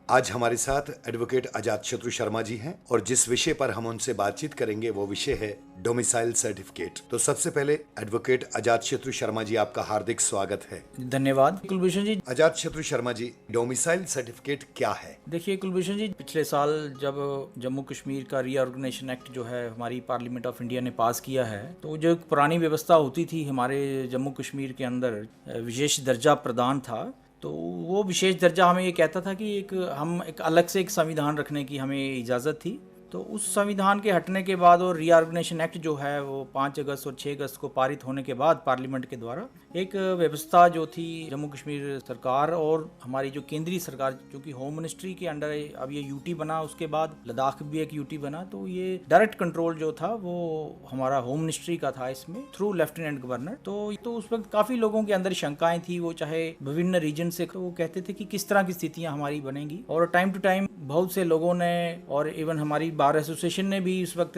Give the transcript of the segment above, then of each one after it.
आज हमारे साथ एडवोकेट अजात शत्रु शर्मा जी हैं और जिस विषय पर हम उनसे बातचीत करेंगे वो विषय है डोमिसाइल सर्टिफिकेट। तो सबसे पहले एडवोकेट अजात शत्रु शर्मा जी, आपका हार्दिक स्वागत है। धन्यवाद कुलभूषण जी। अजात शत्रु शर्मा जी, डोमिसाइल सर्टिफिकेट क्या है? देखिए कुलभूषण जी, पिछले साल जब जम्मू कश्मीर का रीऑर्गेनाइजेशन एक्ट जो है हमारी पार्लियामेंट ऑफ इंडिया ने पास किया है, तो जो एक पुरानी व्यवस्था होती थी हमारे जम्मू कश्मीर के अंदर विशेष दर्जा प्रदान था, तो वो विशेष दर्जा हमें ये कहता था कि हम एक अलग से एक संविधान रखने की हमें इजाज़त थी। तो उस संविधान के हटने के बाद और रीऑर्गेनाइजेशन एक्ट जो है वो 5 अगस्त और 6 अगस्त को पारित होने के बाद पार्लियामेंट के द्वारा एक व्यवस्था जो थी जम्मू कश्मीर सरकार और हमारी जो केंद्रीय सरकार, जो कि होम मिनिस्ट्री के अंडर अब ये यूटी बना, उसके बाद लद्दाख भी एक यूटी बना, तो ये डायरेक्ट कंट्रोल जो था वो हमारा होम मिनिस्ट्री का था इसमें थ्रू लेफ्टिनेंट गवर्नर। तो उस वक्त काफ़ी लोगों के अंदर शंकाएं थी, वो चाहे विभिन्न रीजन से, वो कहते थे कि किस तरह की स्थितियाँ हमारी बनेंगी। और टाइम टू टाइम बहुत से लोगों ने और इवन हमारी बार एसोसिएशन ने भी इस वक्त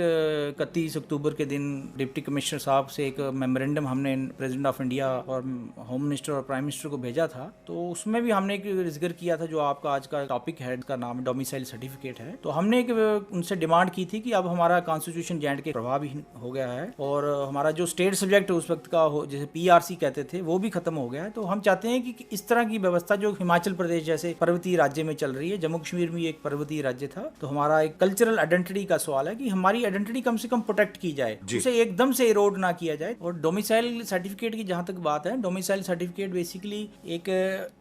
31 अक्टूबर के दिन डिप्टी कमिश्नर साहब से एक मेमोरेंडम हमने प्रेसिडेंट ऑफ इंडिया और होम मिनिस्टर और प्राइम मिनिस्टर को भेजा था। तो उसमें भी हमने एक जिक्र किया था, जो आपका आज का टॉपिक है, इसका नाम डोमिसाइल सर्टिफिकेट है। तो हमने एक उनसे डिमांड की थी कि अब हमारा कॉन्स्टिट्यूशन जेएंड के प्रभावहीन हो गया है और हमारा जो स्टेट सब्जेक्ट उस वक्त का जैसे पीआरसी कहते थे वो भी खत्म हो गया है। तो हम चाहते हैं कि इस तरह की व्यवस्था जो हिमाचल प्रदेश जैसे पर्वतीय राज्य में चल रही है, जम्मू कश्मीर में एक पर्वतीय राज्य था, तो हमारा एक कल्चरल आइडेंटिटी का सवाल है कि हमारी आइडेंटिटी कम से कम प्रोटेक्ट की जाए, उसे एकदम से इरोड ना किया जाए। और डोमिसाइल सर्टिफिकेट की जहां तक बात है, डोमिसाइल सर्टिफिकेट बेसिकली एक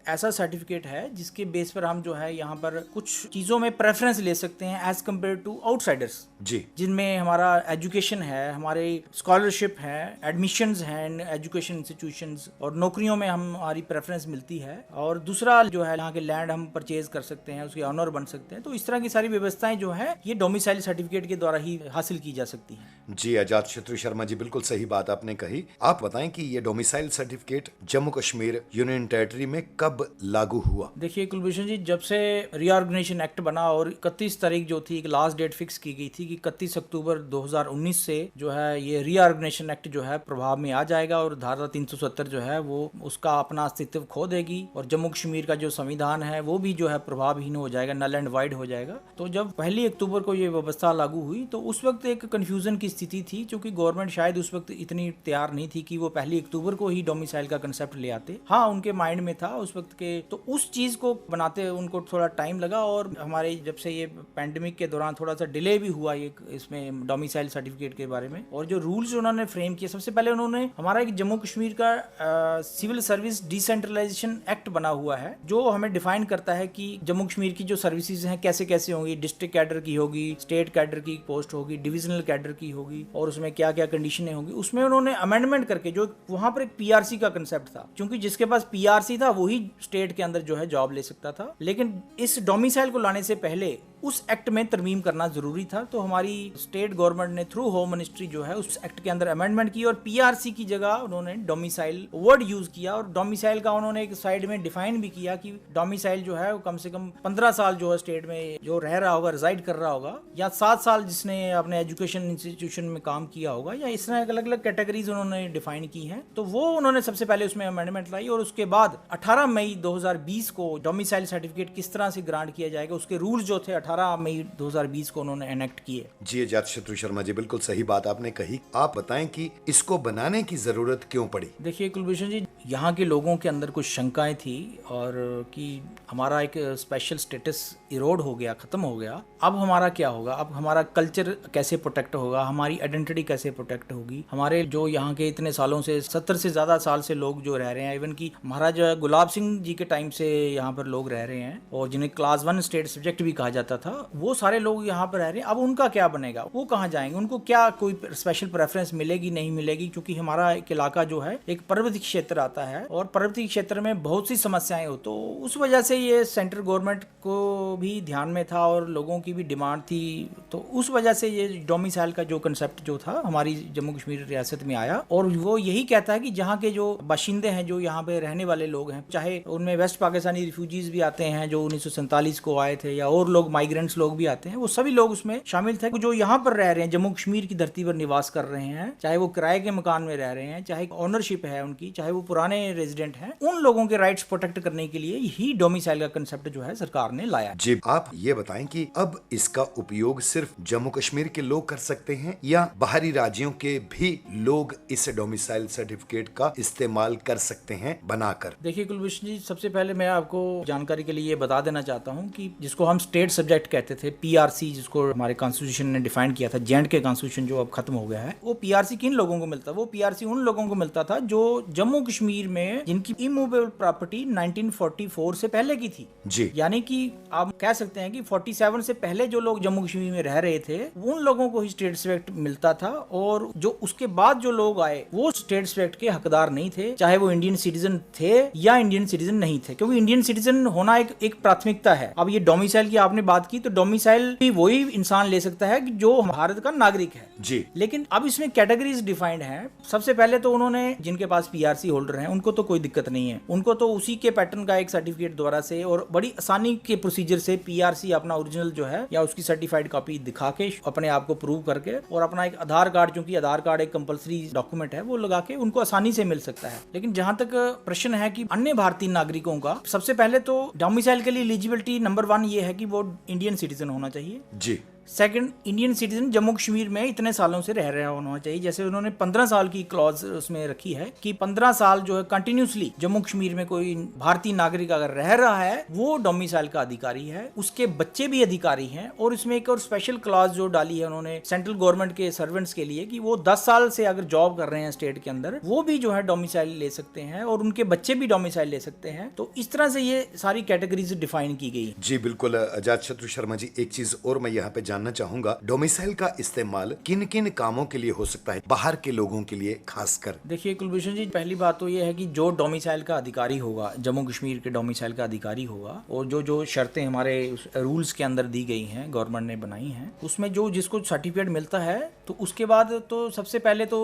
ऐसा सर्टिफिकेट है जिसके बेस पर हम जो है यहाँ पर कुछ चीजों में प्रेफरेंस ले सकते हैं एज कम्पेयर टू आउटसाइडर्स जी, जिनमें हमारा एजुकेशन है, हमारे स्कॉलरशिप है, एडमिशंस हैं एजुकेशन इंस्टीट्यूशंस, और नौकरियों में हमारी प्रेफरेंस मिलती है। और दूसरा जो है यहाँ के लैंड हम परचेज कर सकते हैं, उसके ऑनर बन सकते हैं। तो इस तरह की सारी व्यवस्थाएं जो है ये डोमिसाइल सर्टिफिकेट के द्वारा ही हासिल की जा सकती है। जी अजात शत्रु शर्मा जी, बिल्कुल सही बात आपने कही। आप बताएं कि ये domicile certificate Jammu Kashmir union territory में कब लागू हुआ? देखिए कुलभूषण जी, जब से रीऑर्गेनाइजेशन एक्ट बना और 31 तारीख जो थी, एक लास्ट डेट फिक्स की गई थी कि 31 अक्टूबर 2019 से जो है ये रीऑर्गेनाइजेशन एक्ट जो है प्रभाव में आ जाएगा और धारा 370 जो है वो उसका अपना अस्तित्व खो देगी और जम्मू कश्मीर का जो संविधान है वो भी जो है प्रभावहीन हो जाएगा, नल एंड वाइड हो जाएगा। तो जब 1 अक्टूबर को ये व्यवस्था लागू हुई तो उस वक्त एक कंफ्यूजन की स्थिति थी, क्योंकि गवर्नमेंट शायद उस वक्त इतनी तैयार नहीं थी कि वो 1 अक्टूबर को ही डोमिसाइल का कंसेप्ट ले आते। हाँ, उनके माइंड में था उस वक्त के, तो उस चीज को बनाते उनको थोड़ा टाइम लगा। और हमारे जब से ये पैंडेमिक के दौरान थोड़ा सा डिले भी हुआ ये इसमें डोमिसाइल सर्टिफिकेट के बारे में। और जो रूल्स उन्होंने फ्रेम किए, सबसे पहले उन्होंने हमारा एक जम्मू कश्मीर का सिविल सर्विस डिसेंट्रलाइजेशन एक्ट बना हुआ है, जो हमें डिफाइन करता है कि जम्मू कश्मीर की जो सर्विसेज हैं कैसे कैसे होंगी, डिस्ट्रिक्ट कैडर की होगी, स्टेट कैडर की पोस्ट होगी, डिविजनल कैडर की होगी, और उसमें क्या क्या कंडीशनें होंगी। उसमें उन्होंने अमेंडमेंट करके, जो वहां पर एक पीआरसी का कंसेप्ट था, क्योंकि जिसके पास पीआरसी था वही स्टेट के अंदर जो है जॉब ले सकता था, लेकिन इस डोमिसाइल को लाने से पहले उस एक्ट में तरमीम करना जरूरी था। तो हमारी स्टेट गवर्नमेंट ने थ्रू होम मिनिस्ट्री जो है उस एक्ट के अंदर अमेंडमेंट की और पीआरसी की जगह उन्होंने डोमिसाइल वर्ड यूज किया। और डोमिसाइल का उन्होंने एक साइड में डिफाइन भी किया कि डोमिसाइल जो है वो कम से कम 15 साल जो है स्टेट में जो रह रहा होगा, रिजाइड कर रहा होगा, या 7 साल जिसने अपने एजुकेशन इंस्टीट्यूशन में काम किया होगा, या इस तरह अलग अलग कैटेगरीज उन्होंने डिफाइन की हैं। तो वो उन्होंने सबसे पहले उसमें अमेंडमेंट लाई और उसके बाद 18 मई 2020 को डोमिसाइल सर्टिफिकेट किस तरह से ग्रांट किया जाएगा उसके रूल्स जो थे 18 मई 2020 को उन्होंने एनेक्ट किए। जी अजात शत्रु शर्मा जी, बिल्कुल सही बात आपने कही। आप बताएं कि इसको बनाने की जरूरत क्यों पड़ी? देखिए कुलभूषण जी, यहाँ के लोगों के अंदर कुछ शंकाएं थी और कि हमारा एक स्पेशल स्टेटस इरोड हो गया, खत्म हो गया। अब हमारा क्या होगा, अब हमारा कल्चर कैसे प्रोटेक्ट होगा, हमारी आइडेंटिटी कैसे प्रोटेक्ट होगी, हमारे जो यहाँ के इतने सालों से 70 से ज्यादा साल से लोग जो रह रहे हैं, इवन कि महाराजा गुलाब सिंह जी के टाइम से यहाँ पर लोग रह रहे हैं और जिन्हें क्लास 1 स्टेट सब्जेक्ट भी कहा जाता था, वो सारे लोग यहाँ पर रह रहे हैं। अब उनका क्या बनेगा, वो कहाँ जाएंगे, उनको क्या कोई स्पेशल प्रेफरेंस मिलेगी नहीं मिलेगी, क्योंकि हमारा एक इलाका जो है एक पर्वतीय क्षेत्र आता है और पर्वतीय क्षेत्र में बहुत सी समस्याएं हो। तो उस वजह से ये सेंट्रल गवर्नमेंट को भी ध्यान में था और लोगों की भी डिमांड थी। तो उस वजह से ये डोमिसाइल का जो कंसेप्ट जो था हमारी जम्मू कश्मीर रियासत में आया और वो यही कहता है कि जहाँ के जो बाशिंदे हैं, जो यहाँ पे रहने वाले लोग हैं, चाहे उनमें वेस्ट पाकिस्तानी रिफ्यूजीज भी आते हैं जो 1947 को आए थे, या और लोग माइग्रेंट्स लोग भी आते हैं, वो सभी लोग उसमें शामिल थे जो यहाँ पर रह रहे हैं, जम्मू कश्मीर की धरती पर निवास कर रहे हैं, चाहे वो किराए के मकान में रह रहे हैं, चाहे ओनरशिप है उनकी, चाहे वो पुराने पुराने रेजिडेंट हैं उन लोगों के राइट्स प्रोटेक्ट करने के लिए ही डोमिसाइल का कंसेप्ट जो है सरकार ने लाया। जी, आप ये बताएं कि अब इसका उपयोग सिर्फ जम्मू कश्मीर के लोग कर सकते हैं या बाहरी राज्यों के भी लोग इस डोमिसाइल सर्टिफिकेट का इस्तेमाल कर सकते हैं बनाकर? देखिए कुलभूषण जी, सबसे पहले मैं आपको जानकारी के लिए ये बता देना चाहता हूँ कि जिसको हम स्टेट सब्जेक्ट कहते थे, पीआरसी, जिसको हमारे कॉन्स्टिट्यूशन ने डिफाइन किया था, J&K कॉन्स्टिट्यूशन जो अब खत्म हो गया है, वो पीआरसी किन लोगों को मिलता? वो पीआरसी उन लोगों को मिलता था जो जम्मू कश्मीर में जिनकी इमूवेबल प्रॉपर्टी 1944 से पहले की थी। जी, यानी कि आप कह सकते हैं कि 47 से पहले जो लोग जम्मू कश्मीर में रह रहे थे उन लोगों को ही स्टेट सब्जेक्ट मिलता था, और जो उसके बाद जो लोग आए वो स्टेट सब्जेक्ट के हकदार नहीं थे, चाहे वो इंडियन सिटीजन थे या इंडियन सिटीजन नहीं थे, क्योंकि इंडियन सिटीजन होना एक प्राथमिकता है। अब ये डोमिसाइल की आपने बात की, तो डोमिसाइल भी वही इंसान ले सकता है कि जो भारत का नागरिक है जी। लेकिन अब इसमें कैटेगरीज डिफाइंड हैं। सबसे पहले तो उन्होंने, जिनके पास पीआरसी होल्डर हैं उनको तो कोई दिक्कत नहीं है, उनको तो उसी के पैटर्न का एक सर्टिफिकेट द्वारा से और बड़ी आसानी के प्रोसीजर से पीआरसी अपना ओरिजिनल जो है या उसकी सर्टिफाइड कॉपी दिखा के अपने आप को प्रूव करके और अपना एक आधार कार्ड, चूंकि आधार कार्ड एक कंपलसरी डॉक्यूमेंट है, वो लगा के उनको आसानी से मिल सकता है। लेकिन जहां तक प्रश्न है कि अन्य भारतीय नागरिकों का, सबसे पहले तो डोमिसाइल के लिए एलिजिबिलिटी नंबर 1 ये है कि वो इंडियन सिटीजन होना चाहिए। जी। Second, Indian citizen Jammu Kashmir में इतने सालों से रह रहा होना चाहिए। जैसे उन्होंने 15 साल की क्लॉज उसमें रखी है कि 15 साल जो है कंटिन्यूसली जम्मू कश्मीर में कोई भारतीय नागरिक अगर रह रहा है वो डोमिसाइल का अधिकारी है, उसके बच्चे भी अधिकारी हैं। और इसमें एक और स्पेशल क्लॉज जो डाली है उन्होंने सेंट्रल गवर्नमेंट के सर्वेंट्स के लिए कि वो 10 साल से अगर जॉब कर रहे हैं स्टेट के अंदर, वो भी जो है डोमिसाइल ले सकते हैं और उनके बच्चे भी डोमिसाइल ले सकते हैं। तो इस तरह से ये सारी कैटेगरीज डिफाइन की गई। जी बिल्कुल अजातशत्रु शर्मा जी, एक चीज और मैं यहाँ पे जानना चाहूंगा, डोमिसाइल का इस्तेमाल किन किन कामों के लिए हो सकता है बाहर के लोगों के लिए खासकर? देखिए कुलभूषण जी, पहली बात तो ये है कि जो डोमिसाइल का अधिकारी होगा, जम्मू कश्मीर के डोमिसाइल का अधिकारी होगा, और जो शर्तें हमारे रूल्स के अंदर दी गई हैं, गवर्नमेंट ने बनाई हैं, उसमें जो जिसको सर्टिफिकेट मिलता है तो उसके बाद तो सबसे पहले तो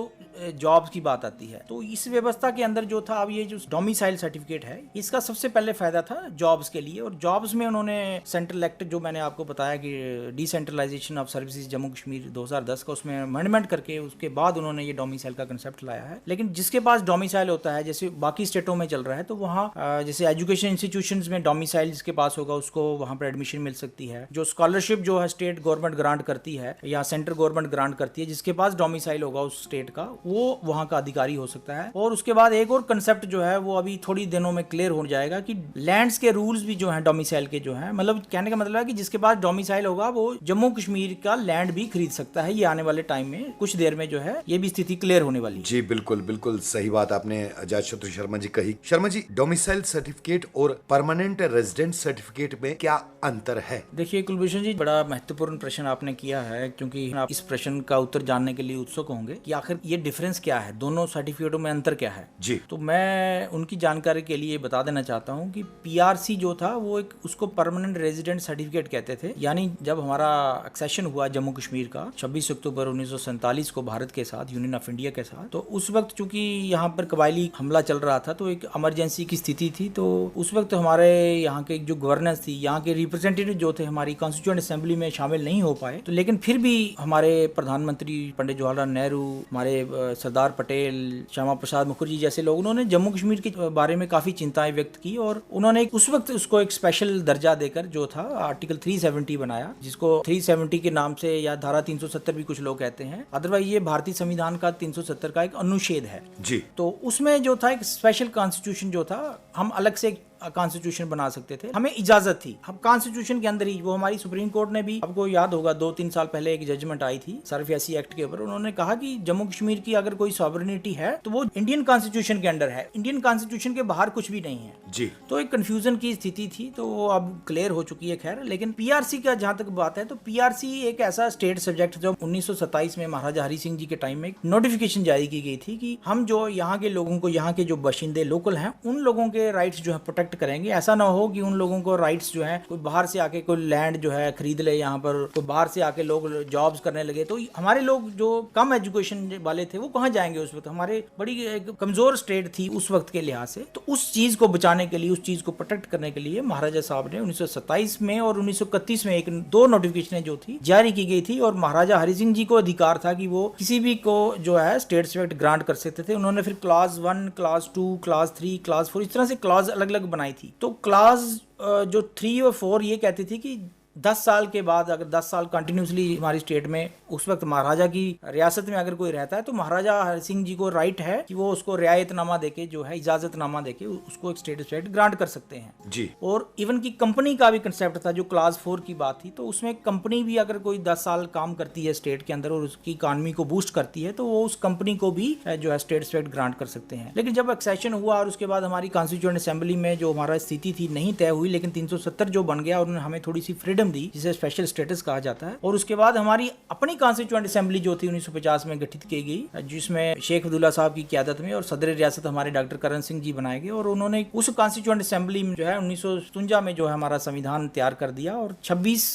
जॉब्स की बात आती है। तो इस व्यवस्था के अंदर जो था, अब ये जो डोमिसाइल सर्टिफिकेट है इसका सबसे पहले फायदा था जॉब्स के लिए। और जॉब्स में उन्होंने सेंट्रल एक्ट जो मैंने आपको बताया कि decentralisation of services Jammu Kashmir 2010 का, उसमें अमेंडमेंट करके उसके बाद उन्होंने ये डोमिसाइल का कंसेप्ट लाया है। लेकिन जिसके पास डोमिसाइल होता है, जैसे बाकी स्टेटों में चल रहा है, तो वहाँ जैसे एजुकेशन इंस्टीट्यूशंस में डोमिसाइल जिसके पास होगा उसको वहाँ पर एडमिशन मिल सकती है। जो स्कॉलरशिप जो है स्टेट गवर्नमेंट ग्रांट करती है या सेंट्रल गवर्नमेंट ग्रांट करती है, जिसके पास डोमिसाइल होगा उस स्टेट का, वो वहाँ का अधिकारी हो सकता है। और उसके बाद एक और कंसेप्ट जो है वो अभी थोड़ी दिनों में क्लियर हो जाएगा कि लैंड्स के रूल्स भी जो है डोमिसाइल के जो है, मतलब कहने का मतलब है कि जिसके पास डोमिसाइल होगा वो जम्मू कश्मीर का लैंड भी खरीद सकता है। ये आने वाले टाइम में कुछ देर में जो है ये भी स्थिति क्लियर होने वाली है। जी बिल्कुल बिल्कुल सही बात आपने अजातशत्रु शर्मा जी कही। शर्मा जी, डोमिसाइल सर्टिफिकेट और परमानेंट रेजिडेंट सर्टिफिकेट में क्या अंतर है? देखिए कुलभूषण जी, बड़ा महत्वपूर्ण प्रश्न आपने किया है, क्योंकि आप इस प्रश्न का उत्तर जानने के लिए उत्सुक होंगे कि आखिर ये डिफरेंस क्या है, दोनों सर्टिफिकेटों में अंतर क्या है। जी, तो मैं उनकी जानकारी के लिए बता देना चाहता हूँ कि पीआरसी जो था वो एक, उसको परमानेंट रेजिडेंट सर्टिफिकेट कहते थे। यानी जब हमारा एक्सेशन हुआ जम्मू कश्मीर का 26 अक्टूबर 1947 को भारत के साथ, यूनियन ऑफ इंडिया के साथ, तो उस वक्त चूंकि यहाँ पर कबायली हमला चल रहा था तो एक इमरजेंसी की स्थिति थी। तो उस वक्त हमारे यहाँ के जो गवर्नेंस थी, यहाँ के रिप्रेजेंटेटिव जो थे हमारी कॉन्स्टिट्यूएंट असेंबली में शामिल नहीं हो पाए। तो लेकिन फिर भी हमारे प्रधानमंत्री पंडित जवाहरलाल नेहरू, हमारे सरदार पटेल, श्यामा प्रसाद मुखर्जी जैसे लोग, उन्होंने जम्मू कश्मीर के बारे में काफी चिंताएं व्यक्त की और उन्होंने उस वक्त उसको एक स्पेशल दर्जा देकर जो था आर्टिकल 370 बनाया, जिसको 370 के नाम से या धारा 370 भी कुछ लोग कहते हैं। अदरवाइज ये भारतीय संविधान का 370 का एक अनुच्छेद है जी। तो उसमें जो था एक स्पेशल कॉन्स्टिट्यूशन जो था, हम अलग से कॉन्स्टिट्यूशन बना सकते थे, हमें इजाजत थी। हम कॉन्स्टिट्यूशन के अंदर ही, वो हमारी सुप्रीम कोर्ट ने भी, आपको याद होगा 2-3 साल पहले एक जजमेंट आई थी सरफियासी एक्ट के ऊपर, उन्होंने कहा कि जम्मू कश्मीर की अगर कोई सॉवरेनिटी है तो वो इंडियन कॉन्स्टिट्यूशन के अंडर है, इंडियन कॉन्स्टिट्यूशन के बाहर कुछ भी नहीं है जी। तो एक कंफ्यूजन की स्थिति थी, तो वो अब क्लियर हो चुकी है। खैर, लेकिन पीआरसी का जहां तक बात है, तो पीआरसी एक ऐसा स्टेट सब्जेक्ट जो 1927 में महाराजा हरि सिंह जी के टाइम में नोटिफिकेशन जारी की गई थी कि हम जो यहाँ के लोगों को, यहाँ के जो बाशिंदे लोकल हैं, उन लोगों के राइट्स जो है प्रोटेक्ट प्रोटेक्ट करेंगे। ऐसा ना हो कि उन लोगों को राइट्स जो है, कोई बाहर से आके कोई लैंड जो है खरीद ले, यहाँ पर कोई बाहर से आके लोग जॉब्स करने लगे, तो हमारे लोग जो कम एजुकेशन वाले थे वो कहाँ जाएंगे उस वक्त। हमारे बड़ी एक कमजोर स्टेट थी उस वक्त के लिहाज से। तो उस चीज को बचाने के लिए, उस चीज को प्रोटेक्ट करने के लिए महाराजा साहब ने 1927 में और 1931 में दो नोटिफिकेशन जो थी जारी की गई थी, और महाराजा हरि सिंह जी को अधिकार था कि वो किसी भी को जो है स्टेट स्पेक्ट ग्रांट कर सकते थे। उन्होंने फिर क्लास 1, क्लास 2, क्लास 3, क्लास 4 इस तरह से क्लास अलग अलग बनाई थी। तो क्लास जो 3 और 4 ये कहती थी कि 10 साल के बाद, अगर 10 साल कंटिन्यूसली हमारी स्टेट में उस वक्त महाराजा की रियासत में अगर कोई रहता है तो महाराजा हरि सिंह जी को राइट है कि वो उसको रियायतनामा देके जो है, इजाजतनामा देके उसको एक स्टेट स्पेक्ट ग्रांट कर सकते हैं जी। और इवन की कंपनी का भी कंसेप्ट था, जो क्लास 4 की बात थी। तो उसमें कंपनी भी अगर कोई 10 साल काम करती है स्टेट के अंदर और उसकी इकॉनमी को बूस्ट करती है तो वो उस कंपनी को भी जो है स्टेट स्पेक्ट ग्रांट कर सकते हैं। लेकिन जब एक्सेशन हुआ और उसके बाद हमारी कॉन्स्टिट्यूएंट असेंबली में जो हमारा स्थिति थी नहीं तय हुई, लेकिन 370 जो बन गया और उन्होंने हमें थोड़ी सी फ्रीडम दी जिसे स्पेशल स्टेटस कहा जाता है। और उसके बाद हमारी अपनी कॉन्स्टिट्यूएंट असेंबली जो थी 1950 में गठित की गई, जिसमें शेख अब्दुल्ला साहब की क़यादत में और सदर रियासत हमारे डॉक्टर करण सिंह जी बनाए गए। और उन्होंने उस कॉन्स्टिट्यूएंट असेंबली में जो है 1957 में जो है हमारा संविधान तैयार कर दिया और 26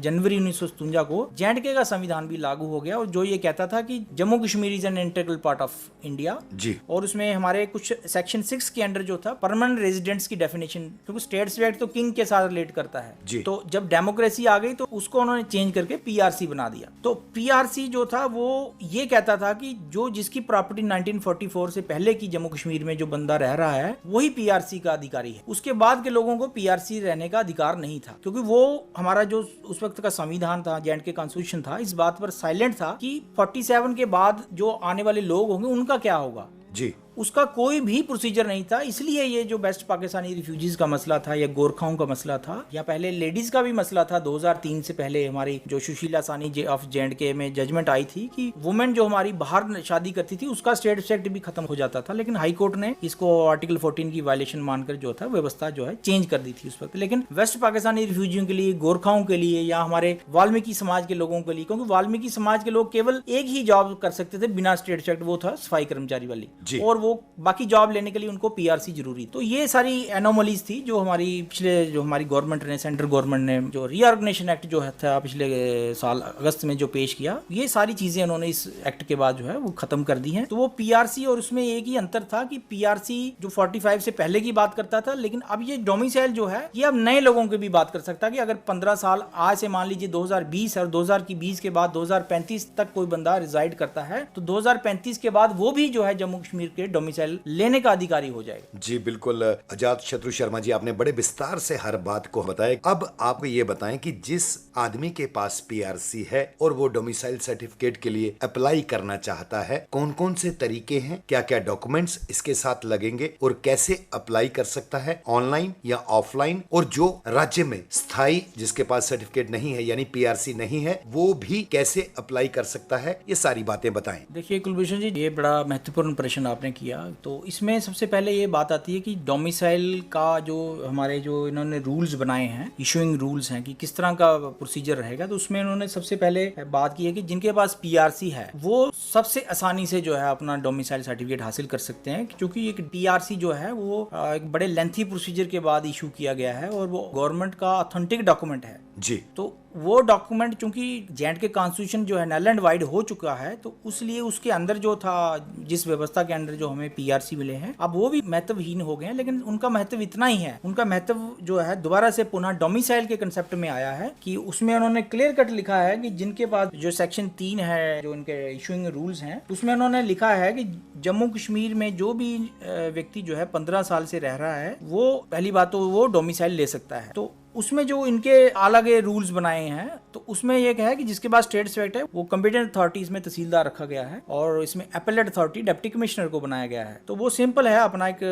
जनवरी 1957 को J&K का संविधान भी लागू हो गया, और जो ये कहता था कि Jammu Kashmir is an integral part of India जी। और उसमें हमारे कुछ सेक्शन 6 के अंडर जो था परमानेंट रेजिडेंट्स की डेफिनेशन, क्योंकि स्टेट स्पेक्ट तो किंग के साथ रिलेट करता है जी। तो जब डेमोक्रेसी आ गई तो उसको उन्होंने चेंज करके पीआरसी बना दिया। तो पीआरसी जो था वो ये कहता था कि जो जिसकी प्रॉपर्टी 1944 से पहले की जम्मू कश्मीर में जो बंदा रह रहा है वही पीआरसी का अधिकारी है। उसके बाद के लोगों को पीआरसी रहने का अधिकार नहीं था, क्योंकि वो हमारा जो उस वक्त का संविधान था, J&K कॉन्स्टिट्यूशन था, इस बात पर साइलेंट था कि 47 के बाद जो आने वाले लोग होंगे उनका क्या होगा जी। उसका कोई भी प्रोसीजर नहीं था। इसलिए ये जो वेस्ट पाकिस्तानी रिफ्यूजीज का मसला था या गोरखाओं का मसला था या पहले लेडीज का भी मसला था, 2003 से पहले हमारी जो सुशीला सानी ऑफ J&K में जजमेंट आई थी कि वुमेन जो हमारी बाहर शादी करती थी उसका स्टेट स्पेक्ट भी खत्म हो जाता था, लेकिन हाई कोर्ट ने इसको आर्टिकल 14 की वायलेशन मानकर जो था व्यवस्था जो है चेंज कर दी थी उस वक्त। लेकिन वेस्ट पाकिस्तानी रिफ्यूजियों के लिए, गोरखाओं के लिए या हमारे वाल्मीकि समाज के लोगों के लिए, क्योंकि वाल्मीकि समाज के लोग केवल एक ही जॉब कर सकते थे बिना स्टेट स्पेक्ट, वो था सफाई कर्मचारी वाली, और वो बाकी जॉब लेने के लिए उनको पीआरसी जरूरी। तो ये सारी एनोमलीज थी जो हमारी पिछले जो हमारी गवर्नमेंट ने, सेंट्रल गवर्नमेंट ने जो रीऑर्गेनाइजेशन एक्ट जो था पिछले साल अगस्त में जो पेश किया, ये सारी चीजें उन्होंने इस एक्ट के बाद जो है वो खत्म कर दी हैं। तो वो पीआरसी, और उसमें एक ही अंतर था कि पीआरसी जो 45 से पहले की बात करता था, लेकिन अब ये डोमिसाइल जो है ये अब नए लोगों की भी बात कर सकता है कि अगर 15 साल आज से मान लीजिए 2020 और 2020 के बाद 2035 तक कोई बंदा रिजाइड करता है तो 2035 के बाद वो भी जो है जम्मू कश्मीर के डोमिसाइल लेने का अधिकारी हो जाएगा। जी बिल्कुल अजात शत्रु शर्मा जी, आपने बड़े विस्तार से हर बात को बताया। अब आप ये बताएं कि जिस आदमी के पास पीआरसी है और वो डोमिसाइल सर्टिफिकेट के लिए अप्लाई करना चाहता है, कौन कौन से तरीके हैं, क्या क्या डॉक्यूमेंट्स इसके साथ लगेंगे और कैसे अप्लाई कर सकता है, ऑनलाइन या ऑफलाइन, और जो राज्य में स्थायी जिसके पास सर्टिफिकेट नहीं है यानी पीआरसी नहीं है वो भी कैसे अप्लाई कर सकता है, ये सारी बातें बताएं। देखिए कुलभूषण जी, ये बड़ा महत्वपूर्ण प्रश्न आपने किया। तो इसमें सबसे पहले ये बात आती है कि डोमिसाइल का जो हमारे जो इन्होंने रूल्स बनाए हैं, इशूइंग रूल्स हैं कि किस तरह का प्रोसीजर रहेगा। तो उसमें उन्होंने सबसे पहले बात की है कि जिनके पास पीआरसी है वो सबसे आसानी से जो है अपना डोमिसाइल सर्टिफिकेट हासिल कर सकते हैं, क्योंकि एक पीआरसी जो है वो एक बड़े लेंथी प्रोसीजर के बाद इशू किया गया है और वो गवर्नमेंट का ऑथेंटिक डॉक्यूमेंट है जी। तो वो डॉक्यूमेंट चूंकि J&K कॉन्स्टिट्यूशन जो है नल एंड वाइड हो चुका है, तो उसलिए उसके अंदर जो था, जिस व्यवस्था के अंदर जो हमें पीआरसी मिले हैं, अब वो भी महत्वहीन हो गए हैं। लेकिन उनका महत्व इतना ही है, उनका महत्व जो है दोबारा से पुनः डोमिसाइल के कंसेप्ट में आया है कि उसमें उन्होंने क्लियर कट लिखा है कि जिनके पास जो सेक्शन 3 है जो इनके इशूइंग रूल्स हैं, उसमें उन्होंने लिखा है कि जम्मू कश्मीर में जो भी व्यक्ति जो है 15 साल से रह रहा है वो पहली बात तो वो डोमिसाइल ले सकता है। तो उसमें जो इनके अलग रूल्स बनाए हैं तो उसमें यह है कि जिसके पास स्टेट स्पेक्ट है वो कंपिटेंट अथॉरिटीज में तहसीलदार रखा गया है और इसमें एपेलेट अथॉरिटी डिप्टी कमिश्नर को बनाया गया है। तो वो सिंपल है, अपना एक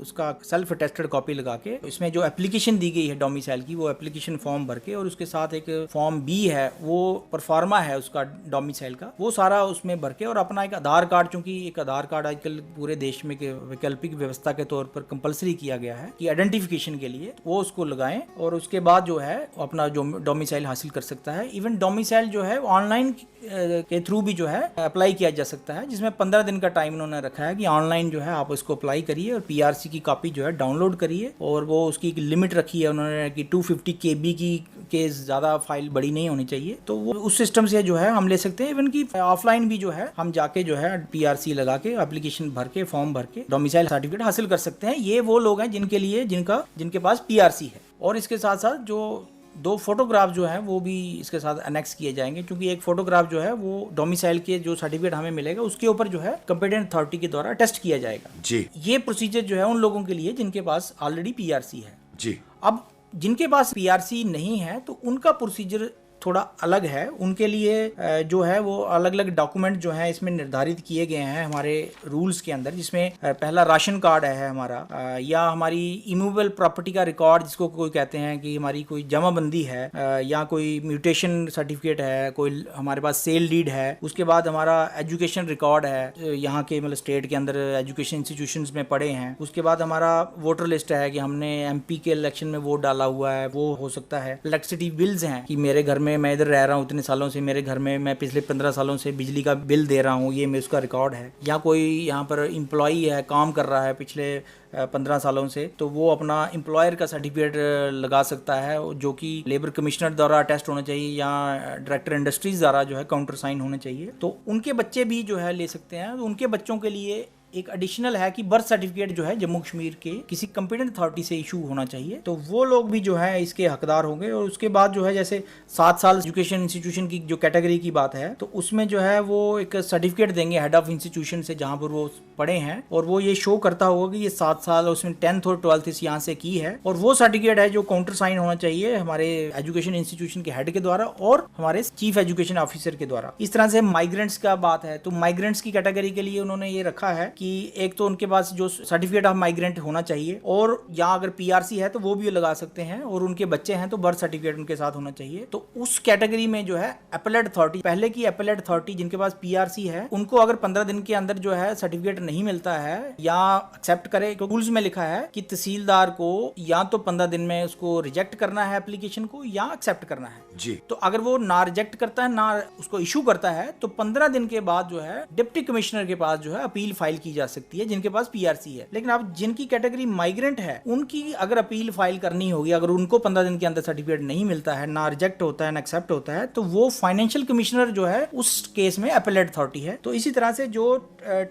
उसका सेल्फ अटेस्टेड कॉपी लगा के इसमें जो एप्लीकेशन दी गई है डोमिसाइल की, वो एप्लीकेशन फॉर्म भर के और उसके साथ एक फॉर्म बी है वो परफॉर्मा है उसका डोमिसाइल का, वो सारा उसमें भर के और अपना एक आधार कार्ड, चूंकि एक आधार कार्ड आजकल पूरे देश में वैकल्पिक व्यवस्था के तौर पर कंपलसरी किया गया है कि आइडेंटिफिकेशन के लिए, वो उसको लगाएं और उसके बाद जो है अपना जो डोमिसाइल हासिल कर सकते सकता है। इवन डोमिसाइल जो है ऑनलाइन के थ्रू भी जो है अप्लाई किया जा सकता है, जिसमें 15 दिन का टाइम उन्होंने रखा है कि ऑनलाइन जो है आप इसको अप्लाई करिए और पीआरसी की कॉपी जो है डाउनलोड करिए। और वो उसकी एक लिमिट रखी है उन्होंने कि 250 KB की के ज़्यादा फाइल बड़ी नहीं होनी चाहिए, तो वो उस सिस्टम से जो है हम ले सकते हैं। इवन की ऑफलाइन भी जो है हम जाके जो है पीआरसी लगा के एप्लीकेशन भर के फॉर्म भर के डोमिसाइल सर्टिफिकेट हासिल कर सकते हैं। ये वो लोग हैं जिनके पास पीआरसी है। और इसके साथ साथ जो 2 फोटोग्राफ जो है वो भी इसके साथ अनेक्स किए जाएंगे, क्योंकि एक फोटोग्राफ जो है वो डोमिसाइल के जो सर्टिफिकेट हमें मिलेगा उसके ऊपर जो है कंपिटेंट अथॉरिटी के द्वारा टेस्ट किया जाएगा जी। ये प्रोसीजर जो है उन लोगों के लिए जिनके पास ऑलरेडी पीआरसी है जी। अब जिनके पास पीआरसी नहीं है तो उनका प्रोसीजर थोड़ा अलग है। उनके लिए जो है वो अलग अलग डॉक्यूमेंट जो है इसमें निर्धारित किए गए हैं हमारे रूल्स के अंदर, जिसमें पहला राशन कार्ड है हमारा, या हमारी इमूवेबल प्रॉपर्टी का रिकॉर्ड जिसको कोई कहते हैं कि हमारी कोई जमाबंदी है, या कोई म्यूटेशन सर्टिफिकेट है, कोई हमारे पास सेल डीड है। उसके बाद हमारा एजुकेशन रिकॉर्ड है, यहाँ के मतलब स्टेट के अंदर एजुकेशन इंस्टीट्यूशंस में पढ़े हैं। उसके बाद हमारा वोटर लिस्ट है कि हमने एमपी के इलेक्शन में वोट डाला हुआ है, वो हो सकता है। इलेक्ट्रिसिटी बिल्स हैं कि मेरे घर में, मैं इधर रह रहा हूँ इतने सालों से, मेरे घर में मैं पिछले 15 सालों से बिजली का बिल दे रहा हूँ, ये मैं उसका रिकॉर्ड है। या कोई यहाँ पर एम्प्लॉई है, काम कर रहा है पिछले 15 सालों से, तो वो अपना एम्प्लॉयर का सर्टिफिकेट लगा सकता है, जो कि लेबर कमिश्नर द्वारा अटेस्ट होना चाहिए या डायरेक्टर इंडस्ट्रीज द्वारा जो है काउंटर साइन होने चाहिए। तो उनके बच्चे भी जो है ले सकते हैं। तो उनके बच्चों के लिए एक एडिशनल है कि बर्थ सर्टिफिकेट जो है जम्मू कश्मीर के किसी कंपिटेंट अथॉरिटी से इशू होना चाहिए, तो वो लोग भी जो है इसके हकदार होंगे। और उसके बाद जो है जैसे 7 साल एजुकेशन इंस्टीट्यूशन की जो कैटेगरी की बात है, तो उसमें जो है वो एक सर्टिफिकेट देंगे हेड ऑफ इंस्टीट्यूशन से जहां पर वो पढ़े हैं, और वो ये शो करता होगा कि ये 7 साल उसमें 10th और 12th इस यहाँ से की है। और वो सर्टिफिकेट है जो काउंटर साइन होना चाहिए हमारे एजुकेशन इंस्टीट्यूशन के हेड के द्वारा और हमारे चीफ एजुकेशन ऑफिसर के द्वारा। इस तरह से माइग्रेंट्स का बात है, तो माइग्रेंट्स की कैटेगरी के लिए उन्होंने ये रखा है कि एक तो उनके पास जो सर्टिफिकेट ऑफ माइग्रेंट होना चाहिए, और या अगर पीआरसी है तो वो भी लगा सकते हैं, और उनके बच्चे हैं तो बर्थ सर्टिफिकेट उनके साथ होना चाहिए। तो उस कैटेगरी में जो है अपीलेट अथॉरिटी, पहले की अपीलेट अथॉरिटी जिनके पास पीआरसी है, उनको अगर 15 दिन के अंदर जो है सर्टिफिकेट नहीं मिलता है या एक्सेप्ट करे, रूल्स में लिखा है कि तहसीलदार को या तो 15 दिन में उसको रिजेक्ट करना है एप्लीकेशन को, या एक्सेप्ट करना है जी। तो अगर वो ना रिजेक्ट करता है ना उसको इशू करता है, तो 15 दिन के बाद जो है डिप्टी कमिश्नर के पास जो है अपील फाइल की जा सकती है जिनके पास पीआरसी है। लेकिन अब जिनकी कैटेगरी माइग्रेंट है, उनकी अगर अपील फाइल करनी होगी, अगर उनको 15 दिन के अंदर सर्टिफिकेट नहीं मिलता है, ना रिजेक्ट होता है ना एक्सेप्ट होता है, तो वो फाइनेंशियल कमिश्नर जो है उस केस में अपीलेट अथॉरिटी है। तो इसी तरह से जो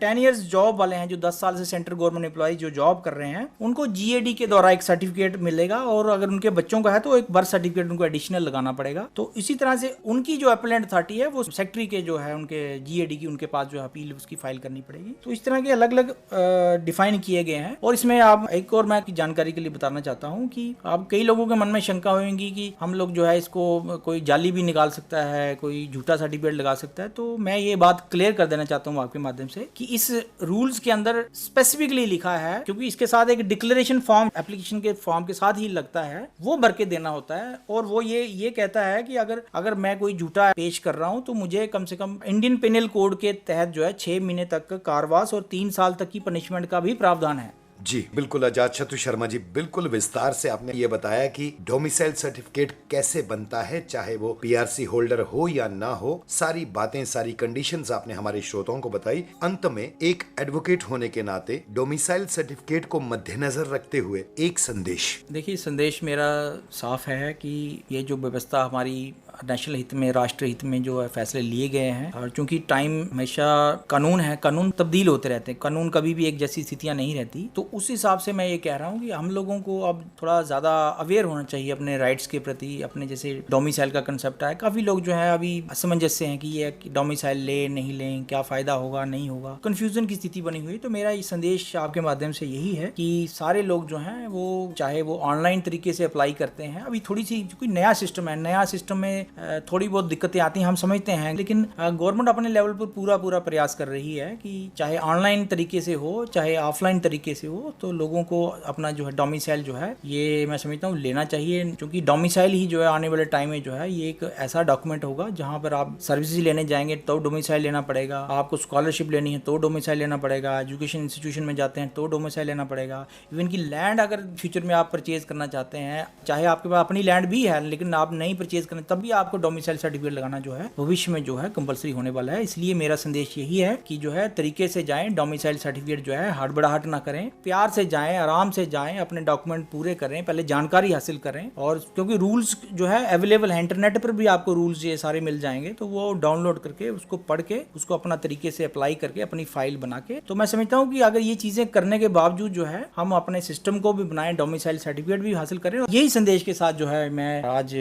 10 इयर्स जॉब वाले हैं, जो 10 साल से सेंट्रल गवर्नमेंट एम्प्लॉय जो जॉब कर रहे हैं, उनको जीएडी के द्वारा एक सर्टिफिकेट मिलेगा, और अगर उनके बच्चों का है तो एक बर्थ सर्टिफिकेट उनको एडिशनल लगाना पड़ेगा। तो इसी तरह से उनकी जो अपीलेट अथॉरिटी है वो सेक्रेटरी के जो है उनके जीएडी की, उनके पास जो अपील उसकी फाइल करनी पड़ेगी। तो इस तरह के अलग अलग डिफाइन किए गए हैं। और इसमें आप एक और मैं जानकारी के लिए बताना चाहता हूं कि आप कई लोगों के मन में शंका होगी कि हम लोग जो है इसको कोई जाली भी निकाल सकता है, कोई झूठा सर्टिफिकेट लगा सकता है। तो मैं ये बात क्लियर कर देना चाहता हूं आपके माध्यम से कि इस रूल्स के अंदर स्पेसिफिकली लिखा है, क्योंकि इसके साथ एक डिक्लेरेशन फॉर्म एप्लीकेशन के फॉर्म के साथ ही लगता है, वो भर के देना होता है। और वो ये कहता है कि अगर मैं कोई झूठा पेश कर रहा हूं तो मुझे कम से कम इंडियन पेनल कोड के तहत जो है 6 महीने तक कारावास और 3 साल तक की पनिशमेंट का भी प्रावधान है। जी बिल्कुल आजाद शत्रु शर्मा जी, बिल्कुल विस्तार से आपने ये बताया कि डोमिसाइल सर्टिफिकेट कैसे बनता है, चाहे वो पीआरसी होल्डर हो या ना हो। सारी बातें, सारी कंडीशंस आपने हमारे श्रोताओं को बताई। अंत में एक एडवोकेट होने के नाते डोमिसाइल सर्टिफिकेट को मद्देनजर रखते हुए एक संदेश। देखिए, संदेश मेरा साफ है कि ये जो व्यवस्था हमारी नेशनल हित में, राष्ट्र हित में जो है फैसले लिए गए हैं, और चूंकि टाइम हमेशा कानून है, कानून तब्दील होते रहते हैं, कानून कभी भी एक जैसी स्थितियां नहीं रहती। तो उस हिसाब से मैं ये कह रहा हूँ कि हम लोगों को अब थोड़ा ज़्यादा अवेयर होना चाहिए अपने राइट्स के प्रति। अपने जैसे डोमिसाइल का कंसेप्ट है, काफ़ी लोग जो है अभी असमंजस से हैं कि ये डोमिसाइल ले नहीं लें, क्या फ़ायदा होगा नहीं होगा, कन्फ्यूज़न की स्थिति बनी हुई। तो मेरा ये संदेश आपके माध्यम से यही है कि सारे लोग जो हैं वो चाहे वो ऑनलाइन तरीके से अप्लाई करते हैं, अभी थोड़ी सी कोई नया सिस्टम है, नया सिस्टम में थोड़ी बहुत दिक्कतें आती हैं, हम समझते हैं, लेकिन गवर्नमेंट अपने लेवल पर पूरा प्रयास कर रही है कि चाहे ऑनलाइन तरीके से हो चाहे ऑफलाइन तरीके से हो, तो लोगों को अपना जो है डोमिसाइल जो है ये मैं समझता हूँ लेना चाहिए। क्योंकि डोमिसाइल ही जो है आने वाले टाइम में जो है ये एक ऐसा डॉक्यूमेंट होगा जहाँ पर आप सर्विसेज लेने जाएंगे तो डोमिसाइल लेना पड़ेगा, आपको स्कॉलरशिप लेनी है तो डोमिसाइल लेना पड़ेगा, एजुकेशन इंस्टीट्यूशन में जाते हैं तो डोमिसाइल लेना पड़ेगा। इवन की लैंड अगर फ्यूचर में आप परचेज करना चाहते हैं, चाहे आपके पास अपनी लैंड भी है लेकिन आप नहीं परचेज करना, तब भी आपको डोमिसाइल सर्टिफिकेट लगाना जो है भविष्य में जो है कंपलसरी होने वाला है। इसलिए मेरा संदेश यही है कि जो है तरीके से जाएं, डोमिसाइल सर्टिफिकेट जो है हड़बड़ाहट ना करें, प्यार से जाएं, आराम से जाएं, अपने डॉक्यूमेंट पूरे करें, पहले जानकारी हासिल करें। और क्योंकि रूल्स जो है अवेलेबल है, इंटरनेट पर भी आपको रूल्स ये सारे मिल जाएंगे, तो वो डाउनलोड करके उसको पढ़ के उसको अपना तरीके से अप्लाई करके अपनी फाइल बना के, तो मैं समझता हूँ कि अगर ये चीजें करने के बावजूद जो है हम अपने सिस्टम को भी बनाएं, डोमिसाइल सर्टिफिकेट भी हासिल करें। यही संदेश के साथ जो है मैं आज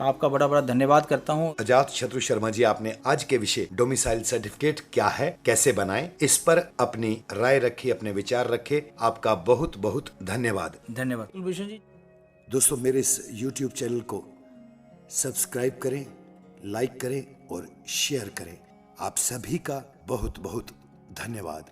आपका बड़ा बड़ा धन्यवाद करता हूँ। अजात शत्रु शर्मा जी, आपने आज के विषय डोमिसाइल सर्टिफिकेट क्या है, कैसे बनाएं, इस पर अपनी राय रखी, अपने विचार रखे। आपका बहुत बहुत धन्यवाद। धन्यवाद कुलभूषण जी। दोस्तों, मेरे इस YouTube चैनल को सब्सक्राइब करें, लाइक करें और शेयर करें। आप सभी का बहुत बहुत धन्यवाद।